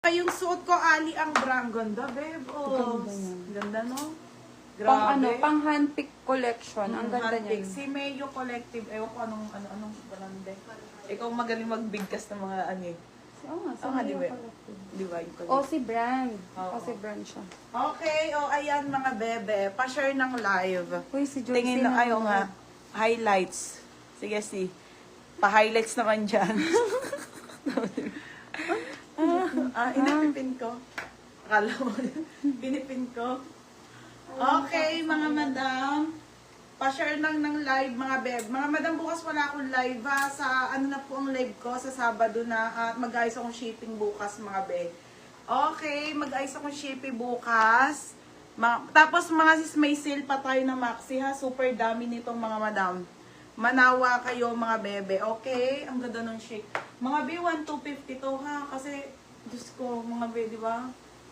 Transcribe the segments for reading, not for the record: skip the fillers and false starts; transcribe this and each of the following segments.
Yung suot ko, Ali, ang brand. Ganda, babe. Oh, Ganda yan. ganda, no? Grabe. Pang ano, pang handpick collection. Ang ganda Handpick. niya. Si Mayo Collective. Ewan ko anong brand eh. Ikaw magaling magbigkas ng mga ano eh. Oo nga, Oo nga, sa di ba? collective. Di ba yung O, collective? si brand. Oo. O, si brand siya. Okay, ayan mga bebe. Pa-share ng live. Uy, si Joyce. Tingin na, ayaw nga. Highlights. Sige, si. Pa-highlights naman dyan. Inipin ko. Akala mo, pinipin ko. Okay, mga madam. Pa-share lang ng live, mga beb. Mga madam, bukas wala akong live ha. Sa ano na po ang live ko, sa Sabado na. At mag-ayos akong shipping bukas, mga beb. Okay, mag-ayos akong shipping bukas. Tapos mga sis, may sale pa tayo na maxi ha. Super dami nitong mga madam. Manawa kayo mga bebe. Okay? Ang ganda ng shake. Mga B, 1,250 to ha. Kasi, Diyos ko, mga B, di ba?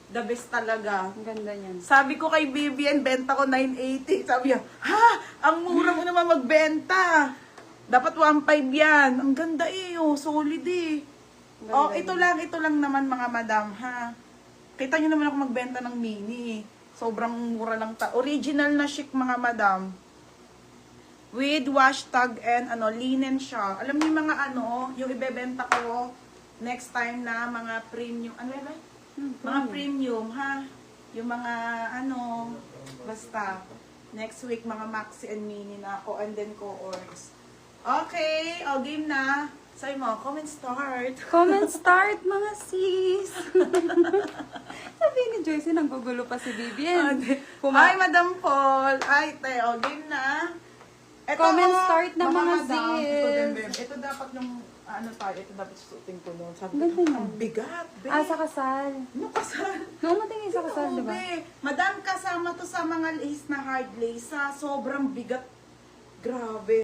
The best talaga. Ang ganda niyan. Sabi ko kay Vivian, benta ko 980. Sabi niya, ha? Ang mura mo naman magbenta. Dapat 1.5 yan. Ang ganda eh, oh. Solid eh. Oh, ito lang naman mga madam, ha? Kita nyo naman ako magbenta ng mini. Sobrang mura lang ta. Original na chic mga madam. With wash tag and linen siya. Alam niyo yung mga yung ibebenta ko next time na mga premium. Ano ba? Mga premium, ha? Yung mga basta. Next week, mga maxi and mini na ako. And then co-orgs. Okay, game na. Sabi mo, comment start. Comment start, mga sis. Sabi ni Joyce, nanggugulo pa si Vivian. Hi, Madam Paul. Ay, game na. Ito, Comment start na mga madam. sis. Ito dapat yung, ito dapat susutin ko noon. Sabi Ganda ko, yan. ang bigat, be. Sa kasal. Ano kasal? Noong matingin sa kasal, Oo, di ba? be. Madam, kasama to sa mga lace na hard lace. Sobrang bigat. Grabe.